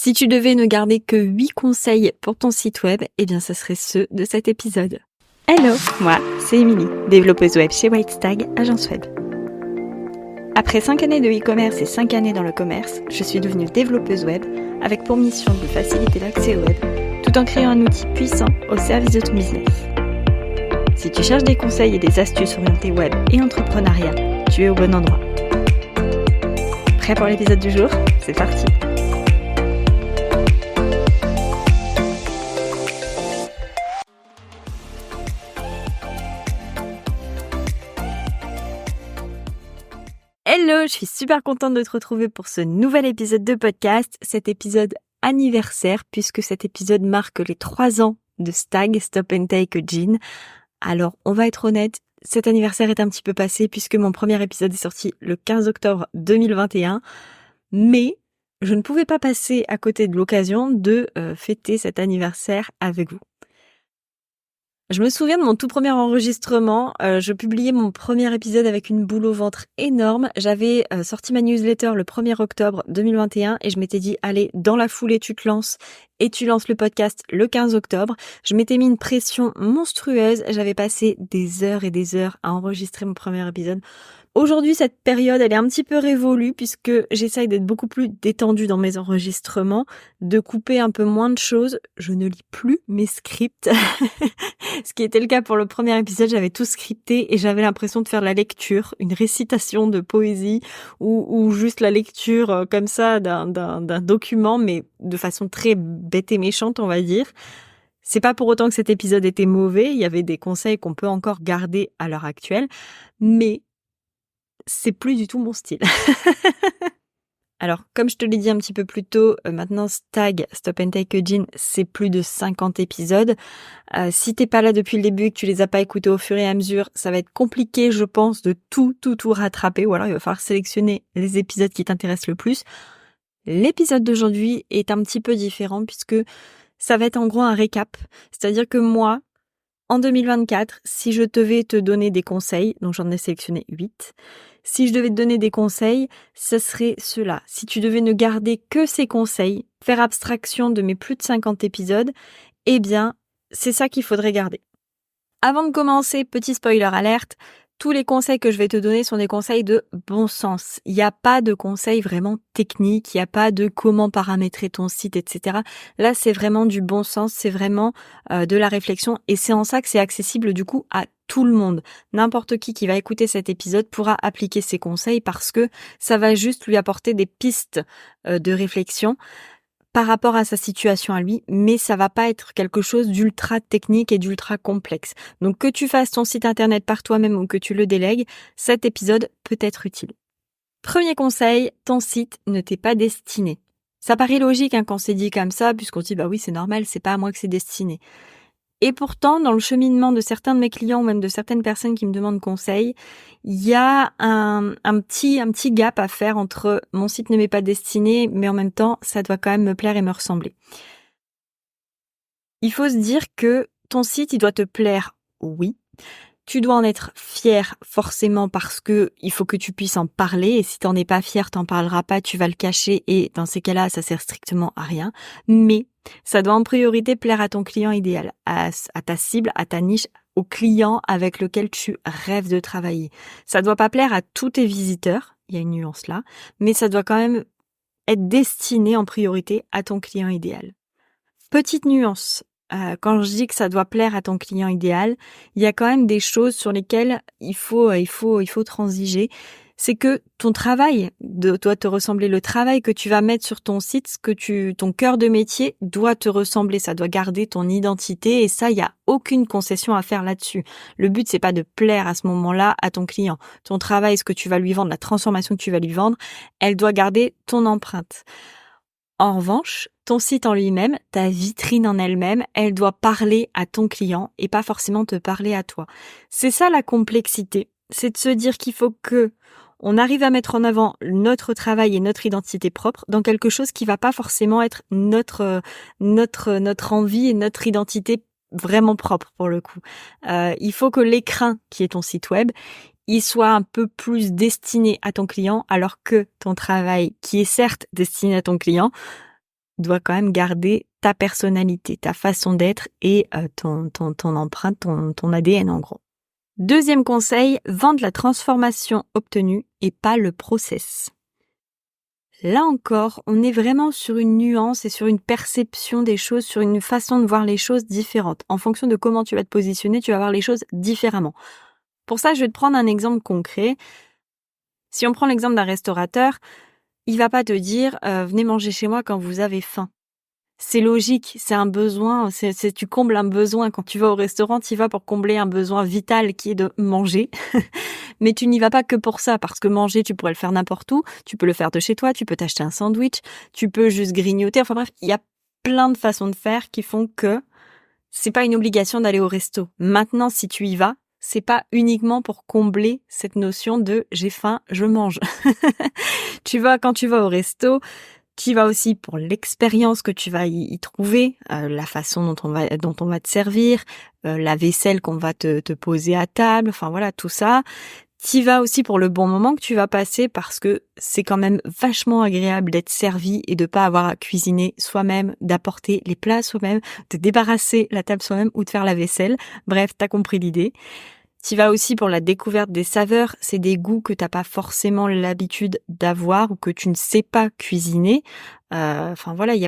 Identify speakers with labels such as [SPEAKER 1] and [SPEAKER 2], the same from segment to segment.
[SPEAKER 1] Si tu devais ne garder que 8 conseils pour ton site web, eh bien ce serait ceux de cet épisode. Hello, moi c'est Émilie, développeuse web chez Whitestag, agence web. Après 5 années de e-commerce et 5 années dans le commerce, je suis devenue développeuse web avec pour mission de faciliter l'accès au web tout en créant un outil puissant au service de ton business. Si tu cherches des conseils et des astuces orientées web et entrepreneuriat, tu es au bon endroit. Prêt pour l'épisode du jour ? C'est parti! Hello, je suis super contente de te retrouver pour ce nouvel épisode de podcast, cet épisode anniversaire puisque cet épisode marque les 3 ans de Stag, Stop and Take a Gin. Alors, on va être honnête, cet anniversaire est un petit peu passé puisque mon premier épisode est sorti le 15 octobre 2021, mais je ne pouvais pas passer à côté de l'occasion de fêter cet anniversaire avec vous. Je me souviens de mon tout premier enregistrement, je publiais mon premier épisode avec une boule au ventre énorme. J'avais sorti ma newsletter le 1er octobre 2021 et je m'étais dit, allez, dans la foulée, tu te lances et tu lances le podcast le 15 octobre. Je m'étais mis une pression monstrueuse, j'avais passé des heures et des heures à enregistrer mon premier épisode. Aujourd'hui, cette période, elle est un petit peu révolue puisque j'essaye d'être beaucoup plus détendue dans mes enregistrements, de couper un peu moins de choses. Je ne lis plus mes scripts. Ce qui était le cas pour le premier épisode, j'avais tout scripté et j'avais l'impression de faire la lecture, une récitation de poésie ou juste la lecture comme ça d'un document, mais de façon très bête et méchante, on va dire. C'est pas pour autant que cet épisode était mauvais, il y avait des conseils qu'on peut encore garder à l'heure actuelle, mais c'est plus du tout mon style. Alors, comme je te l'ai dit un petit peu plus tôt, maintenant Stag, Stop and Take a Gin, c'est plus de 50 épisodes. Si t'es pas là depuis le début et que tu les as pas écoutés au fur et à mesure, ça va être compliqué, je pense, de tout rattraper, ou alors il va falloir sélectionner les épisodes qui t'intéressent le plus. L'épisode d'aujourd'hui est un petit peu différent puisque ça va être en gros un récap. C'est-à-dire que moi, en 2024, si je devais te donner des conseils, donc j'en ai sélectionné 8, si je devais te donner des conseils, ce serait ceux-là. Si tu devais ne garder que ces conseils, faire abstraction de mes plus de 50 épisodes, eh bien, c'est ça qu'il faudrait garder. Avant de commencer, petit spoiler alerte, tous les conseils que je vais te donner sont des conseils de bon sens. Il n'y a pas de conseils vraiment techniques, il n'y a pas de comment paramétrer ton site, etc. Là, c'est vraiment du bon sens, c'est vraiment de la réflexion et c'est en ça que c'est accessible du coup à tout le monde. N'importe qui va écouter cet épisode pourra appliquer ces conseils parce que ça va juste lui apporter des pistes de réflexion par rapport à sa situation à lui, mais ça va pas être quelque chose d'ultra technique et d'ultra complexe. Donc que tu fasses ton site internet par toi-même ou que tu le délègues, cet épisode peut être utile. Premier conseil, ton site ne t'est pas destiné. Ça paraît logique quand c'est dit comme ça, puisqu'on se dit bah oui c'est normal, c'est pas à moi que c'est destiné. Et pourtant, dans le cheminement de certains de mes clients ou même de certaines personnes qui me demandent conseil, il y a un petit gap à faire entre mon site ne m'est pas destiné, mais en même temps, ça doit quand même me plaire et me ressembler. Il faut se dire que ton site, il doit te plaire, oui. Tu dois en être fier forcément parce que il faut que tu puisses en parler et si t'en es pas fier, t'en parleras pas, tu vas le cacher et dans ces cas-là, ça sert strictement à rien. Mais ça doit en priorité plaire à ton client idéal, à ta cible, à ta niche, au client avec lequel tu rêves de travailler. Ça doit pas plaire à tous tes visiteurs, il y a une nuance là, mais ça doit quand même être destiné en priorité à ton client idéal. Petite nuance. Quand je dis que ça doit plaire à ton client idéal, il y a quand même des choses sur lesquelles il faut transiger. C'est que ton travail doit te ressembler. Le travail que tu vas mettre sur ton site, ton cœur de métier doit te ressembler. Ça doit garder ton identité et ça, il y a aucune concession à faire là-dessus. Le but, c'est pas de plaire à ce moment-là à ton client. Ton travail, ce que tu vas lui vendre, la transformation que tu vas lui vendre, elle doit garder ton empreinte. En revanche, ton site en lui-même, ta vitrine en elle-même, elle doit parler à ton client et pas forcément te parler à toi. C'est ça la complexité. C'est de se dire qu'il faut que on arrive à mettre en avant notre travail et notre identité propre dans quelque chose qui va pas forcément être notre envie et notre identité vraiment propre pour le coup. Il faut que l'écrin qui est ton site web, il soit un peu plus destiné à ton client, alors que ton travail, qui est certes destiné à ton client, dois quand même garder ta personnalité, ta façon d'être et ton empreinte, ton ADN en gros. Deuxième conseil, vendre la transformation obtenue et pas le process. Là encore, on est vraiment sur une nuance et sur une perception des choses, sur une façon de voir les choses différentes. En fonction de comment tu vas te positionner, tu vas voir les choses différemment. Pour ça, je vais te prendre un exemple concret. Si on prend l'exemple d'un restaurateur, il va pas te dire venez manger chez moi quand vous avez faim. C'est logique, c'est un besoin, tu combles un besoin. Quand tu vas au restaurant, tu y vas pour combler un besoin vital qui est de manger. Mais tu n'y vas pas que pour ça, parce que manger, tu pourrais le faire n'importe où. Tu peux le faire de chez toi, tu peux t'acheter un sandwich, tu peux juste grignoter. Enfin bref, il y a plein de façons de faire qui font que c'est pas une obligation d'aller au resto. Maintenant, si tu y vas, c'est pas uniquement pour combler cette notion de j'ai faim, je mange. Quand tu vas au resto, tu y vas aussi pour l'expérience que tu vas y trouver, la façon dont on va te servir, la vaisselle qu'on va te poser à table, enfin voilà, tout ça. Tu y vas aussi pour le bon moment que tu vas passer parce que c'est quand même vachement agréable d'être servi et de pas avoir à cuisiner soi-même, d'apporter les plats soi-même, de débarrasser la table soi-même ou de faire la vaisselle. Bref, t'as compris l'idée. Tu vas aussi pour la découverte des saveurs, c'est des goûts que t'as pas forcément l'habitude d'avoir ou que tu ne sais pas cuisiner. Enfin voilà, il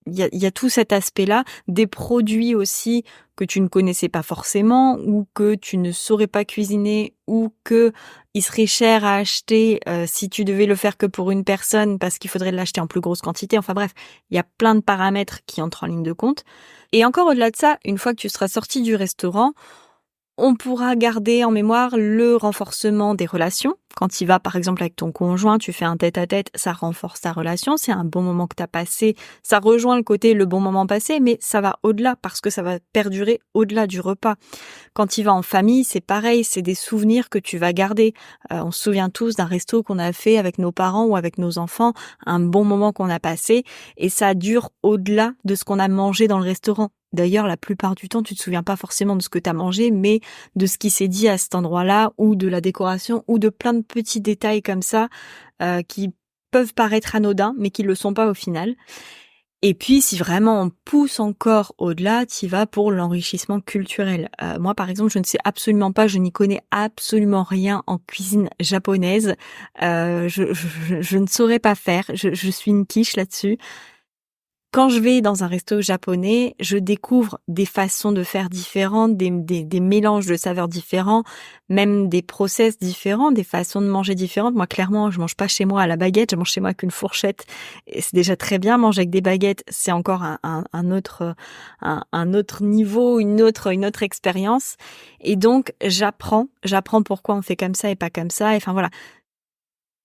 [SPEAKER 1] y a tout cet aspect-là, des produits aussi que tu ne connaissais pas forcément ou que tu ne saurais pas cuisiner ou que il serait cher à acheter si tu devais le faire que pour une personne parce qu'il faudrait l'acheter en plus grosse quantité. Enfin bref, il y a plein de paramètres qui entrent en ligne de compte. Et encore au-delà de ça, une fois que tu seras sorti du restaurant, on pourra garder en mémoire le renforcement des relations. Quand tu vas, par exemple, avec ton conjoint, tu fais un tête-à-tête, ça renforce ta relation, c'est un bon moment que tu as passé. Ça rejoint le côté le bon moment passé, mais ça va au-delà parce que ça va perdurer au-delà du repas. Quand tu vas en famille, c'est pareil, c'est des souvenirs que tu vas garder. On se souvient tous d'un resto qu'on a fait avec nos parents ou avec nos enfants, un bon moment qu'on a passé, et ça dure au-delà de ce qu'on a mangé dans le restaurant. D'ailleurs, la plupart du temps, tu te souviens pas forcément de ce que tu as mangé, mais de ce qui s'est dit à cet endroit-là, ou de la décoration, ou de plein de petits détails comme ça, qui peuvent paraître anodins, mais qui le sont pas au final. Et puis, si vraiment on pousse encore au-delà, tu vas pour l'enrichissement culturel. Moi, par exemple, je ne sais absolument pas, je n'y connais absolument rien en cuisine japonaise. Je ne saurais pas faire, je suis une quiche là-dessus. Quand je vais dans un resto japonais, je découvre des façons de faire différentes, des mélanges de saveurs différents, même des process différents, des façons de manger différentes. Moi, clairement, je mange pas chez moi à la baguette, je mange chez moi avec une fourchette. Et c'est déjà très bien. Manger avec des baguettes, c'est encore un autre niveau, une autre expérience. Et donc, j'apprends pourquoi on fait comme ça et pas comme ça. Et enfin voilà.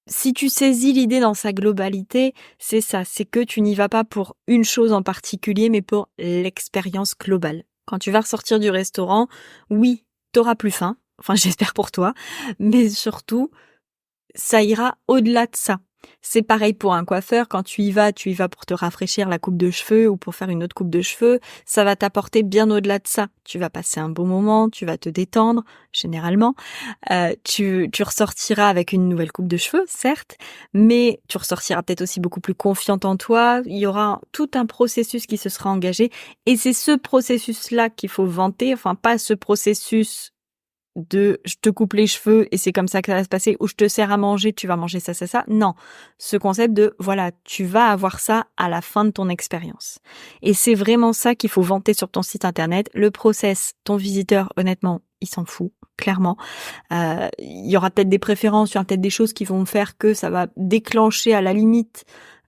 [SPEAKER 1] Si tu saisis l'idée dans sa globalité, c'est ça, c'est que tu n'y vas pas pour une chose en particulier, mais pour l'expérience globale. Quand tu vas ressortir du restaurant, oui, t'auras plus faim, enfin j'espère pour toi, mais surtout, ça ira au-delà de ça. C'est pareil pour un coiffeur, quand tu y vas pour te rafraîchir la coupe de cheveux ou pour faire une autre coupe de cheveux, ça va t'apporter bien au-delà de ça. Tu vas passer un bon moment, tu vas te détendre, généralement. Tu ressortiras avec une nouvelle coupe de cheveux, certes, mais tu ressortiras peut-être aussi beaucoup plus confiante en toi. Il y aura tout un processus qui se sera engagé et c'est ce processus-là qu'il faut vanter, enfin pas ce processus de je te coupe les cheveux et c'est comme ça que ça va se passer, ou je te sers à manger, tu vas manger ça. Non, ce concept de voilà, tu vas avoir ça à la fin de ton expérience. Et c'est vraiment ça qu'il faut vanter sur ton site internet. Le process, ton visiteur, honnêtement, il s'en fout, clairement. Il y aura peut-être des préférences, il y aura peut-être des choses qui vont faire que ça va déclencher à la limite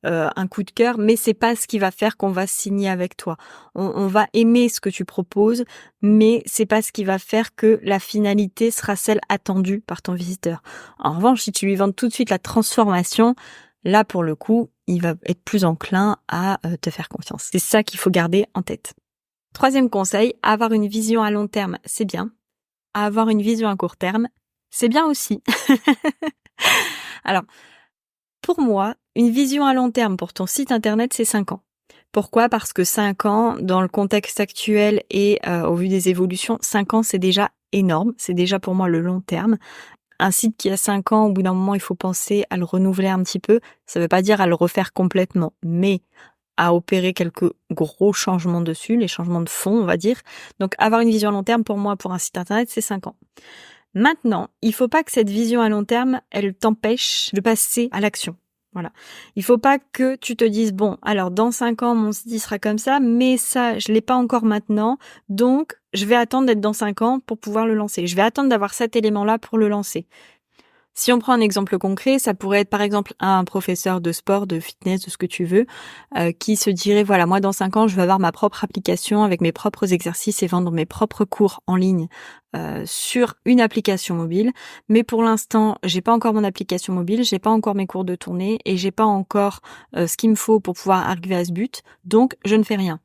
[SPEAKER 1] un coup de cœur, mais c'est pas ce qui va faire qu'on va signer avec toi. On va aimer ce que tu proposes, mais c'est pas ce qui va faire que la finalité sera celle attendue par ton visiteur. En revanche, si tu lui vends tout de suite la transformation, là pour le coup, il va être plus enclin à te faire confiance. C'est ça qu'il faut garder en tête. Troisième conseil, avoir une vision à long terme, c'est bien. Avoir une vision à court terme, c'est bien aussi. Alors, pour moi, une vision à long terme pour ton site internet, c'est 5 ans. Pourquoi ? Parce que 5 ans, dans le contexte actuel et au vu des évolutions, 5 ans, c'est déjà énorme. C'est déjà pour moi le long terme. Un site qui a 5 ans, au bout d'un moment, il faut penser à le renouveler un petit peu. Ça ne veut pas dire à le refaire complètement, mais à opérer quelques gros changements dessus, les changements de fond, on va dire. Donc, avoir une vision à long terme, pour moi, pour un site internet, c'est 5 ans. Maintenant, il faut pas que cette vision à long terme, elle t'empêche de passer à l'action. Voilà. Il faut pas que tu te dises, bon, alors dans 5 ans, mon site il sera comme ça, mais ça, je l'ai pas encore maintenant, donc je vais attendre d'être dans 5 ans pour pouvoir le lancer. Je vais attendre d'avoir cet élément-là pour le lancer. Si on prend un exemple concret, ça pourrait être par exemple un professeur de sport, de fitness, de ce que tu veux, qui se dirait, voilà, moi dans 5 ans, je vais avoir ma propre application avec mes propres exercices et vendre mes propres cours en ligne sur une application mobile. Mais pour l'instant, j'ai pas encore mon application mobile, j'ai pas encore mes cours de tournée et j'ai pas encore ce qu'il me faut pour pouvoir arriver à ce but. Donc, je ne fais rien.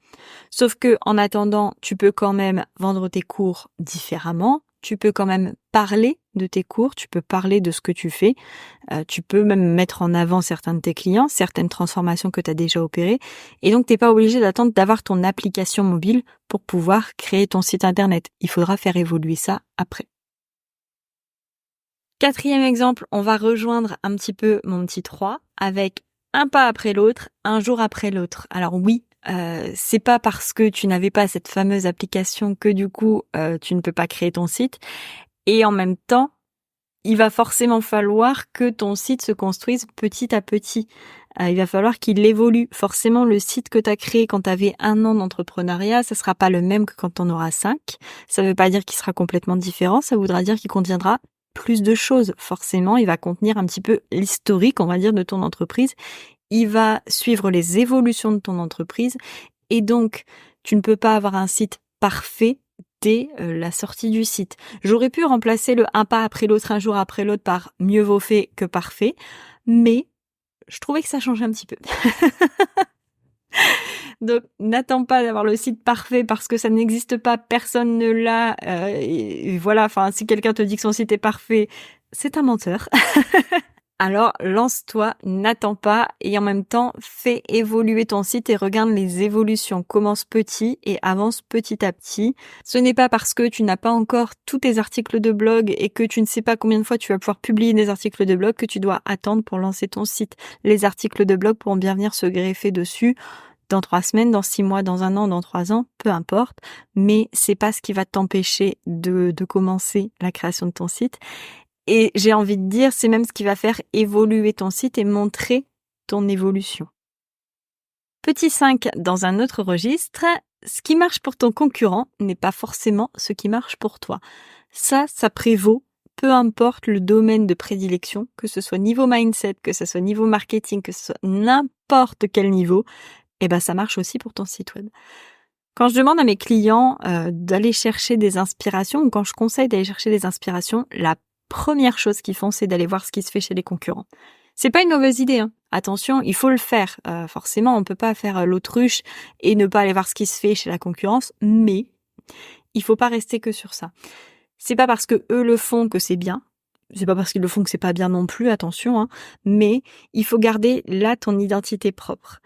[SPEAKER 1] Sauf que, en attendant, tu peux quand même vendre tes cours différemment. Tu peux quand même parler de tes cours, tu peux parler de ce que tu fais, tu peux même mettre en avant certains de tes clients, certaines transformations que tu as déjà opérées, et donc t'es pas obligé d'attendre d'avoir ton application mobile pour pouvoir créer ton site internet. Il faudra faire évoluer ça après. 4e exemple, on va rejoindre un petit peu mon petit 3 avec un pas après l'autre, un jour après l'autre. Alors oui, c'est pas parce que tu n'avais pas cette fameuse application que du coup tu ne peux pas créer ton site. Et en même temps, il va forcément falloir que ton site se construise petit à petit. Il va falloir qu'il évolue. Forcément, le site que tu as créé quand tu avais 1 an d'entrepreneuriat, ça sera pas le même que quand tu en auras 5. Ça veut pas dire qu'il sera complètement différent, ça voudra dire qu'il contiendra plus de choses. Forcément, il va contenir un petit peu l'historique, on va dire, de ton entreprise. Il va suivre les évolutions de ton entreprise. Et donc, tu ne peux pas avoir un site parfait dès la sortie du site. J'aurais pu remplacer le un pas après l'autre, un jour après l'autre par mieux vaut fait que parfait, mais je trouvais que ça changeait un petit peu. Donc, n'attends pas d'avoir le site parfait parce que ça n'existe pas, personne ne l'a. Et voilà, enfin, si quelqu'un te dit que son site est parfait, c'est un menteur. Alors, lance-toi, n'attends pas et en même temps, fais évoluer ton site et regarde les évolutions. Commence petit et avance petit à petit. Ce n'est pas parce que tu n'as pas encore tous tes articles de blog et que tu ne sais pas combien de fois tu vas pouvoir publier des articles de blog que tu dois attendre pour lancer ton site. Les articles de blog pourront bien venir se greffer dessus dans 3 semaines, dans 6 mois, dans 1 an, dans 3 ans, peu importe. Mais c'est pas ce qui va t'empêcher de commencer la création de ton site. Et j'ai envie de dire, c'est même ce qui va faire évoluer ton site et montrer ton évolution. Petit 5, dans un autre registre, ce qui marche pour ton concurrent n'est pas forcément ce qui marche pour toi. Ça prévaut, peu importe le domaine de prédilection, que ce soit niveau mindset, que ce soit niveau marketing, que ce soit n'importe quel niveau, et ben ça marche aussi pour ton site web. Quand je demande à mes clients d'aller chercher des inspirations, ou quand je conseille d'aller chercher des inspirations, la première chose qu'ils font, c'est d'aller voir ce qui se fait chez les concurrents. C'est pas une mauvaise idée, hein. Attention, il faut le faire. Forcément, on peut pas faire l'autruche et ne pas aller voir ce qui se fait chez la concurrence, mais il faut pas rester que sur ça. C'est pas parce que eux le font que c'est bien. C'est pas parce qu'ils le font que c'est pas bien non plus, attention, hein. Mais il faut garder là ton identité propre.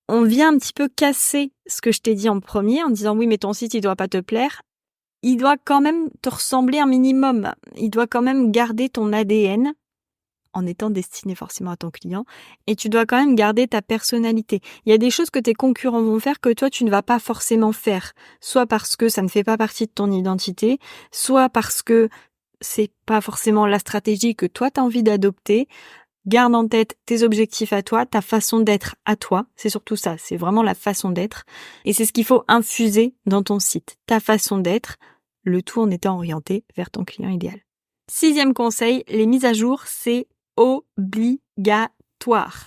[SPEAKER 1] On vient un petit peu casser ce que je t'ai dit en premier en disant oui, mais ton site, il doit pas te plaire. Il doit quand même te ressembler un minimum. Il doit quand même garder ton ADN en étant destiné forcément à ton client. Et tu dois quand même garder ta personnalité. Il y a des choses que tes concurrents vont faire que toi, tu ne vas pas forcément faire. Soit parce que ça ne fait pas partie de ton identité, soit parce que c'est pas forcément la stratégie que toi, tu as envie d'adopter. Garde en tête tes objectifs à toi, ta façon d'être à toi. C'est surtout ça, c'est vraiment la façon d'être. Et c'est ce qu'il faut infuser dans ton site. Ta façon d'être, le tout en étant orienté vers ton client idéal. 6e conseil, les mises à jour, c'est obligatoire.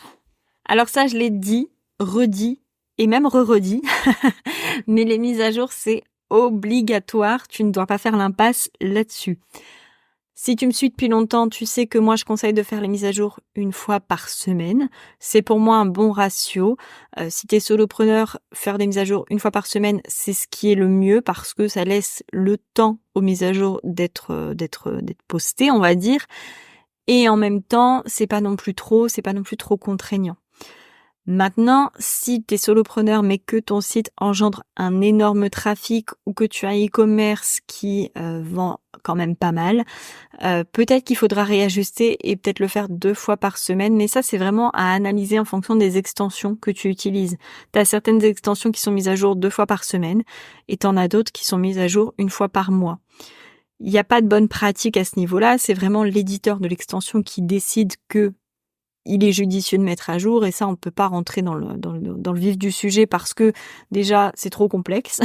[SPEAKER 1] Alors ça, je l'ai dit, redit et même re-redit. Mais les mises à jour, c'est obligatoire. Tu ne dois pas faire l'impasse là-dessus. Si tu me suis depuis longtemps, tu sais que moi, je conseille de faire les mises à jour 1 fois par semaine. C'est pour moi un bon ratio. Si tu es solopreneur, faire des mises à jour 1 fois par semaine, c'est ce qui est le mieux parce que ça laisse le temps aux mises à jour d'être postées, on va dire. Et en même temps, c'est pas non plus trop contraignant. Maintenant, si tu es solopreneur mais que ton site engendre un énorme trafic ou que tu as un e-commerce qui vend quand même pas mal, peut-être qu'il faudra réajuster et peut-être le faire 2 fois par semaine, mais ça c'est vraiment à analyser en fonction des extensions que tu utilises. Tu as certaines extensions qui sont mises à jour 2 fois par semaine et tu en as d'autres qui sont mises à jour 1 fois par mois. Il n'y a pas de bonne pratique à ce niveau-là, c'est vraiment l'éditeur de l'extension qui décide que il est judicieux de mettre à jour et ça on peut pas rentrer dans le vif du sujet parce que déjà c'est trop complexe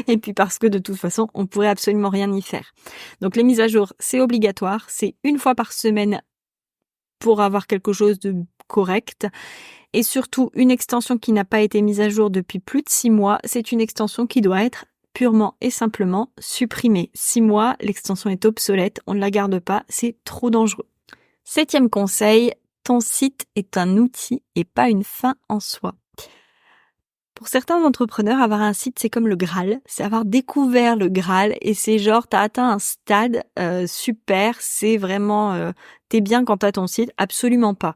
[SPEAKER 1] et puis parce que de toute façon on pourrait absolument rien y faire. Donc les mises à jour c'est obligatoire, c'est 1 fois par semaine pour avoir quelque chose de correct et surtout une extension qui n'a pas été mise à jour depuis plus de 6 mois, c'est une extension qui doit être purement et simplement supprimée. 6 mois, l'extension est obsolète, on ne la garde pas, c'est trop dangereux. 7e conseil, ton site est un outil et pas une fin en soi. Pour certains entrepreneurs, avoir un site, c'est comme le Graal. C'est avoir découvert le Graal et c'est genre, t'as atteint un stade super, c'est vraiment, t'es bien quand t'as ton site. Absolument pas.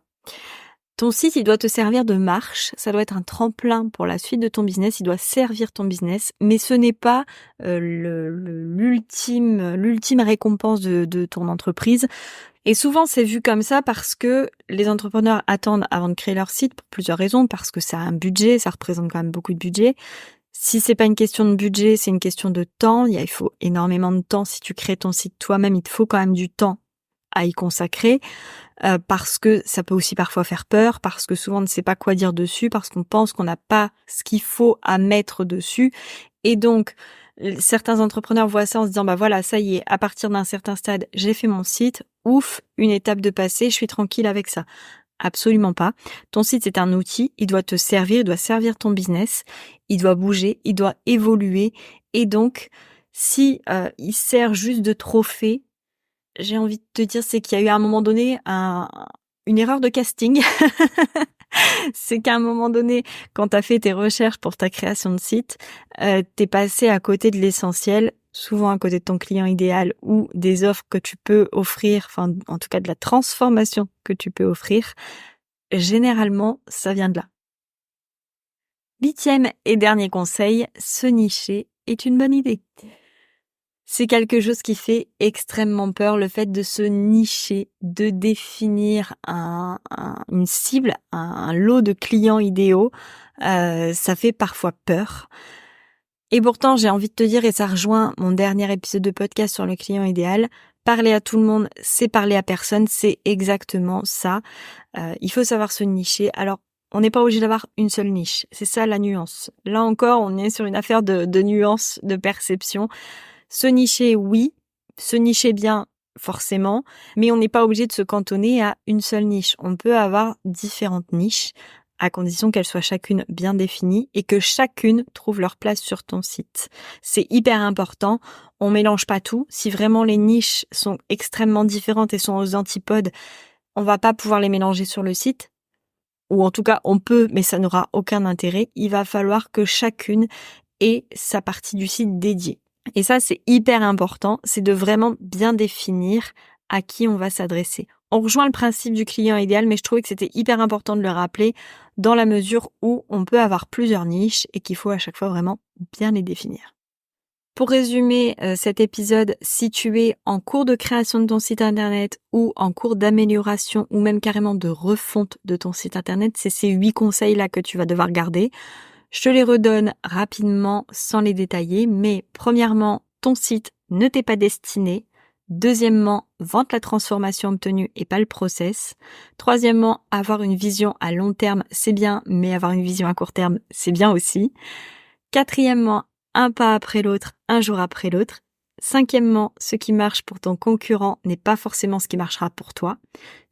[SPEAKER 1] Ton site, il doit te servir de marche, ça doit être un tremplin pour la suite de ton business, il doit servir ton business, mais ce n'est pas l'ultime récompense de ton entreprise. Et souvent, c'est vu comme ça parce que les entrepreneurs attendent avant de créer leur site pour plusieurs raisons, parce que ça a un budget, ça représente quand même beaucoup de budget. Si c'est pas une question de budget, c'est une question de temps. Il faut énormément de temps. Si tu crées ton site toi-même, il te faut quand même du temps à y consacrer. Parce que ça peut aussi parfois faire peur, parce que souvent on ne sait pas quoi dire dessus, parce qu'on pense qu'on n'a pas ce qu'il faut à mettre dessus. Et donc, certains entrepreneurs voient ça en se disant, bah voilà, ça y est, à partir d'un certain stade, j'ai fait mon site, ouf, une étape de passé, je suis tranquille avec ça. Absolument pas. Ton site, c'est un outil, il doit te servir, il doit servir ton business, il doit bouger, il doit évoluer. Et donc, si il sert juste de trophée, j'ai envie de te dire, c'est qu'il y a eu à un moment donné une erreur de casting. C'est qu'à un moment donné, quand tu as fait tes recherches pour ta création de site, t'es passé à côté de l'essentiel, souvent à côté de ton client idéal ou des offres que tu peux offrir, enfin en tout cas de la transformation que tu peux offrir. Généralement, ça vient de là. 8e et dernier conseil, se nicher est une bonne idée. C'est quelque chose qui fait extrêmement peur, le fait de se nicher, de définir une cible, un lot de clients idéaux, ça fait parfois peur. Et pourtant, j'ai envie de te dire, et ça rejoint mon dernier épisode de podcast sur le client idéal, parler à tout le monde, c'est parler à personne, c'est exactement ça. Il faut savoir se nicher. Alors, on n'est pas obligé d'avoir une seule niche, c'est ça la nuance. Là encore, on est sur une affaire de nuance, de perception. Se nicher, oui. Se nicher bien, forcément. Mais on n'est pas obligé de se cantonner à une seule niche. On peut avoir différentes niches, à condition qu'elles soient chacune bien définies et que chacune trouve leur place sur ton site. C'est hyper important. On mélange pas tout. Si vraiment les niches sont extrêmement différentes et sont aux antipodes, on va pas pouvoir les mélanger sur le site. Ou en tout cas, on peut, mais ça n'aura aucun intérêt. Il va falloir que chacune ait sa partie du site dédiée. Et ça, c'est hyper important, c'est de vraiment bien définir à qui on va s'adresser. On rejoint le principe du client idéal, mais je trouvais que c'était hyper important de le rappeler dans la mesure où on peut avoir plusieurs niches et qu'il faut à chaque fois vraiment bien les définir. Pour résumer cet épisode, si tu es en cours de création de ton site internet ou en cours d'amélioration ou même carrément de refonte de ton site internet, c'est ces 8 conseils-là que tu vas devoir garder. Je te les redonne rapidement sans les détailler, mais premièrement, ton site ne t'est pas destiné. Deuxièmement, vante la transformation obtenue et pas le process. Troisièmement, avoir une vision à long terme, c'est bien, mais avoir une vision à court terme, c'est bien aussi. Quatrièmement, un pas après l'autre, un jour après l'autre. Cinquièmement, ce qui marche pour ton concurrent n'est pas forcément ce qui marchera pour toi.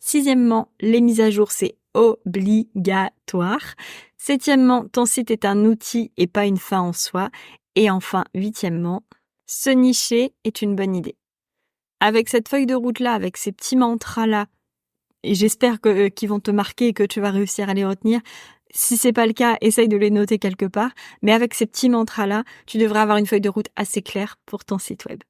[SPEAKER 1] Sixièmement, les mises à jour, c'est obligatoire. Septièmement, ton site est un outil et pas une fin en soi. Et enfin, huitièmement, se nicher est une bonne idée. Avec cette feuille de route-là, avec ces petits mantras-là, et j'espère qu'ils vont te marquer et que tu vas réussir à les retenir. Si c'est pas le cas, essaye de les noter quelque part. Mais avec ces petits mantras-là, tu devrais avoir une feuille de route assez claire pour ton site web.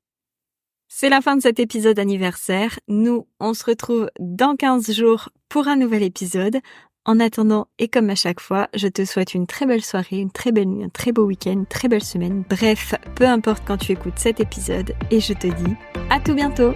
[SPEAKER 1] C'est la fin de cet épisode anniversaire. Nous, on se retrouve dans 15 jours pour un nouvel épisode. En attendant, et comme à chaque fois, je te souhaite une très belle soirée, une très belle nuit, un très beau week-end, une très belle semaine. Bref, peu importe quand tu écoutes cet épisode, et je te dis à tout bientôt.